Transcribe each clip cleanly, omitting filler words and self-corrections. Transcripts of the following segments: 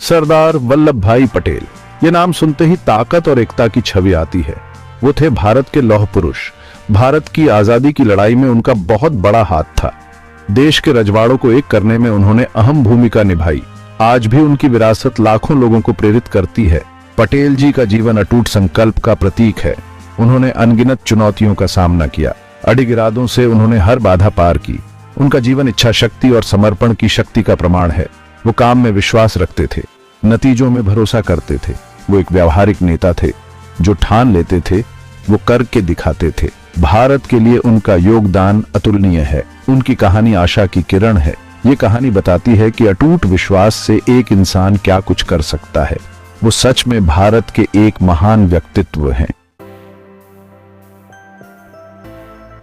सरदार वल्लभ भाई पटेल, ये नाम सुनते ही ताकत और एकता की छवि आती है। वो थे भारत के लौह पुरुष। भारत की आजादी की लड़ाई में उनका बहुत बड़ा हाथ था। देश के रजवाड़ों को एक करने में उन्होंने अहम भूमिका निभाई। आज भी उनकी विरासत लाखों लोगों को प्रेरित करती है। पटेल जी का जीवन अटूट संकल्प का प्रतीक है। उन्होंने अनगिनत चुनौतियों का सामना किया। अडिग इरादों से उन्होंने हर बाधा पार की। उनका जीवन इच्छा शक्ति और समर्पण की शक्ति का प्रमाण है। वो काम में विश्वास रखते थे, नतीजों में भरोसा करते थे। वो एक व्यावहारिक नेता थे। जो ठान लेते थे वो करके दिखाते थे। भारत के लिए उनका योगदान अतुलनीय है। उनकी कहानी आशा की किरण है। ये कहानी बताती है कि अटूट विश्वास से एक इंसान क्या कुछ कर सकता है। वो सच में भारत के एक महान व्यक्तित्व हैं।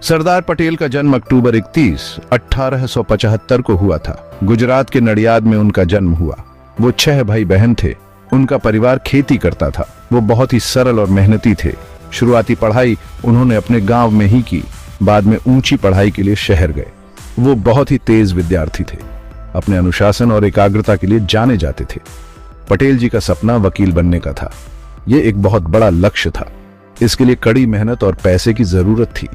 सरदार पटेल का जन्म अक्टूबर 31, 1875 को हुआ था। गुजरात के नडियाद में उनका जन्म हुआ। वो 6 भाई बहन थे। उनका परिवार खेती करता था। वो बहुत ही सरल और मेहनती थे। शुरुआती पढ़ाई उन्होंने अपने गांव में ही की। बाद में ऊंची पढ़ाई के लिए शहर गए। वो बहुत ही तेज विद्यार्थी थे। अपने अनुशासन और एकाग्रता के लिए जाने जाते थे। पटेल जी का सपना वकील बनने का था। ये एक बहुत बड़ा लक्ष्य था। इसके लिए कड़ी मेहनत और पैसे की जरूरत थी,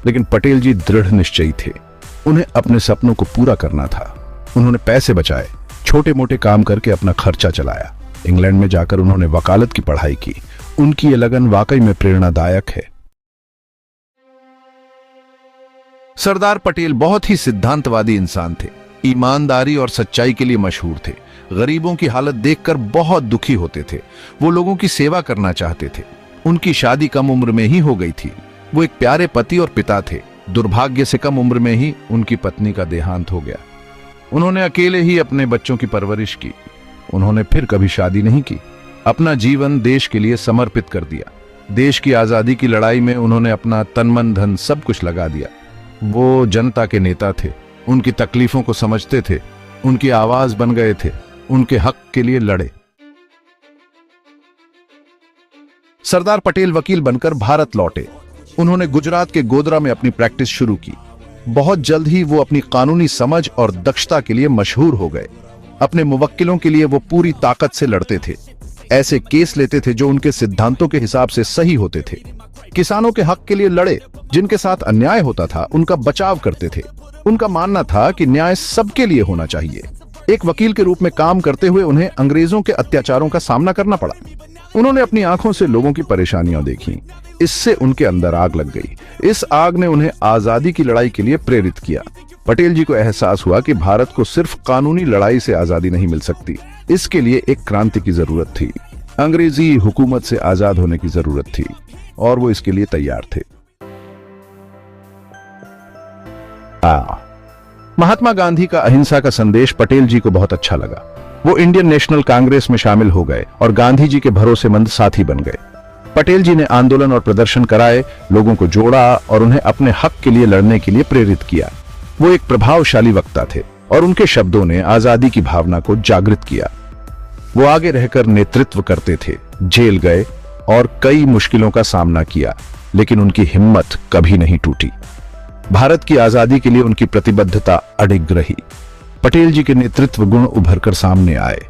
लेकिन पटेल जी दृढ़ निश्चयी थे। उन्हें अपने सपनों को पूरा करना था। उन्होंने पैसे बचाए, छोटे मोटे काम करके अपना खर्चा चलाया। इंग्लैंड में जाकर उन्होंने वकालत की पढ़ाई की। उनकी ये लगन वाकई में प्रेरणादायक है। सरदार पटेल बहुत ही सिद्धांतवादी इंसान थे। ईमानदारी और सच्चाई के लिए मशहूर थे। गरीबों की हालत देखकर बहुत दुखी होते थे। वो लोगों की सेवा करना चाहते थे। उनकी शादी कम उम्र में ही हो गई थी। वो एक प्यारे पति और पिता थे। दुर्भाग्य से कम उम्र में ही उनकी पत्नी का देहांत हो गया। उन्होंने अकेले ही अपने बच्चों की परवरिश की। उन्होंने फिर कभी शादी नहीं की। अपना जीवन देश के लिए समर्पित कर दिया। देश की आजादी की लड़ाई में उन्होंने अपना तन मन धन सब कुछ लगा दिया। वो जनता के नेता थे। उनकी तकलीफों को समझते थे। उनकी आवाज बन गए थे। उनके हक के लिए लड़े। सरदार पटेल वकील बनकर भारत लौटे। उन्होंने गुजरात के गोधरा में अपनी प्रैक्टिस शुरू की। बहुत जल्द ही वो अपनी कानूनी समझ और दक्षता के लिए मशहूर हो गए। अपने मुवक्किलों के लिए वो पूरी ताकत से लड़ते थे। ऐसे केस लेते थे जो उनके सिद्धांतों के हिसाब से सही होते थे। किसानों के हक के लिए लड़े। जिनके साथ अन्याय होता था उनका बचाव करते थे। उनका मानना था कि न्याय सबके लिए होना चाहिए। एक वकील के रूप में काम करते हुए उन्हें अंग्रेजों के अत्याचारों का सामना करना पड़ा। उन्होंने अपनी आंखों से लोगों की परेशानियां देखी। इससे उनके अंदर आग लग गई। इस आग ने उन्हें आजादी की लड़ाई के लिए प्रेरित किया। पटेल जी को एहसास हुआ कि भारत को सिर्फ कानूनी लड़ाई से आजादी नहीं मिल सकती। इसके लिए एक क्रांति की जरूरत थी। अंग्रेजी हुकूमत से आजाद होने की जरूरत थी और वो इसके लिए तैयार थे। महात्मा गांधी का अहिंसा का संदेश पटेल जी को बहुत अच्छा लगा। वो इंडियन नेशनल कांग्रेस में शामिल हो गए और गांधी जी के भरोसेमंद साथी बन गए। पटेल जी ने आंदोलन और प्रदर्शन कराए, लोगों को जोड़ा और उन्हें अपने हक के लिए लड़ने के लिए प्रेरित किया। वो एक प्रभावशाली वक्ता थे और उनके शब्दों ने आजादी की भावना को जागृत किया। वो आगे रहकर नेतृत्व करते थे, जेल गए और कई मुश्किलों का सामना किया, लेकिन उनकी हिम्मत कभी नहीं टूटी। भारत की आजादी के लिए उनकी प्रतिबद्धता अडिग रही। पटेल जी के नेतृत्व गुण उभर कर सामने आए।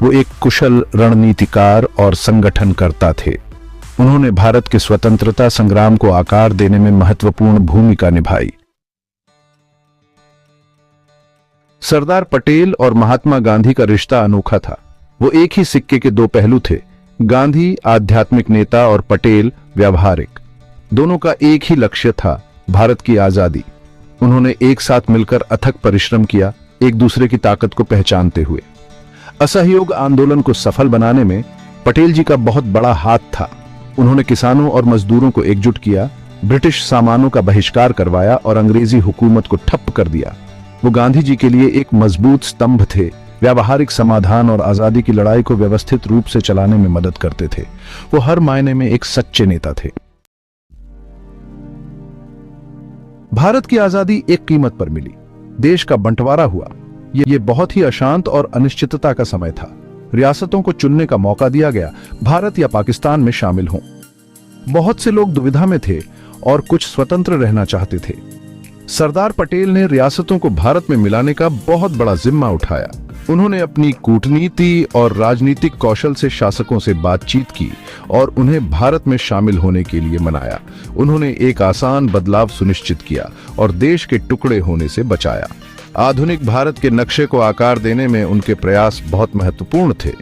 वो एक कुशल रणनीतिकार और संगठनकर्ता थे। उन्होंने भारत के स्वतंत्रता संग्राम को आकार देने में महत्वपूर्ण भूमिका निभाई। सरदार पटेल और महात्मा गांधी का रिश्ता अनोखा था। वो एक ही सिक्के के दो पहलू थे। गांधी आध्यात्मिक नेता और पटेल व्यावहारिक। दोनों का एक ही लक्ष्य था, भारत की आजादी। उन्होंने एक साथ मिलकर अथक परिश्रम किया, एक दूसरे की ताकत को पहचानते हुए। असहयोग आंदोलन को सफल बनाने में पटेल जी का बहुत बड़ा हाथ था। उन्होंने किसानों और मजदूरों को एकजुट किया, ब्रिटिश सामानों का बहिष्कार करवाया और अंग्रेजी हुकूमत को ठप्प कर दिया। वो गांधी जी के लिए एक मजबूत स्तंभ थे। व्यावहारिक समाधान और आजादी की लड़ाई को व्यवस्थित रूप से चलाने में मदद करते थे। वो हर मायने में एक सच्चे नेता थे। भारत की आजादी एक कीमत पर मिली। देश का बंटवारा हुआ। ये बहुत ही अशांत और अनिश्चितता का समय था। रियासतों को चुनने का मौका दिया गया, भारत या पाकिस्तान में शामिल हों। बहुत से लोग दुविधा में थे और कुछ स्वतंत्र रहना चाहते थे। सरदार पटेल ने रियासतों को भारत में मिलाने का बहुत बड़ा जिम्मा उठाया। उन्होंने अपनी कूटनीति और राजनीतिक कौशल से शासकों से बातचीत की और उन्हें भारत में शामिल होने के लिए मनाया। उन्होंने एक आसान बदलाव सुनिश्चित किया और देश के टुकड़े होने से बचाया। आधुनिक भारत के नक्शे को आकार देने में उनके प्रयास बहुत महत्वपूर्ण थे।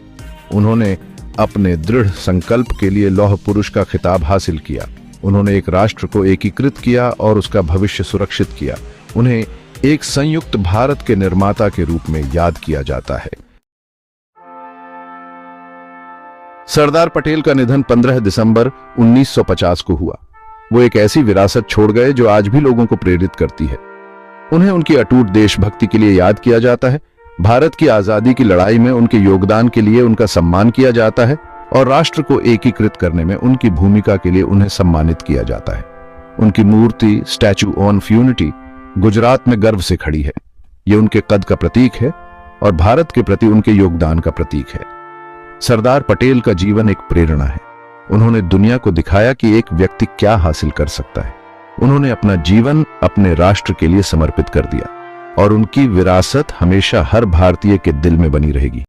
उन्होंने अपने दृढ़ संकल्प के लिए लौह पुरुष का खिताब हासिल किया। उन्होंने एक राष्ट्र को एकीकृत किया और उसका भविष्य सुरक्षित किया। उन्हें एक संयुक्त भारत के निर्माता के रूप में याद किया जाता है। सरदार पटेल का निधन 15 दिसंबर 1950 को हुआ। वो एक ऐसी विरासत छोड़ गए जो आज भी लोगों को प्रेरित करती है। उन्हें उनकी अटूट देशभक्ति के लिए याद किया जाता है। भारत की आजादी की लड़ाई में उनके योगदान के लिए उनका सम्मान किया जाता है और राष्ट्र को एकीकृत करने में उनकी भूमिका के लिए उन्हें सम्मानित किया जाता है। उनकी मूर्ति स्टैच्यू ऑफ यूनिटी गुजरात में गर्व से खड़ी है। यह उनके कद का प्रतीक है और भारत के प्रति उनके योगदान का प्रतीक है। सरदार पटेल का जीवन एक प्रेरणा है। उन्होंने दुनिया को दिखाया कि एक व्यक्ति क्या हासिल कर सकता है। उन्होंने अपना जीवन अपने राष्ट्र के लिए समर्पित कर दिया और उनकी विरासत हमेशा हर भारतीय के दिल में बनी रहेगी।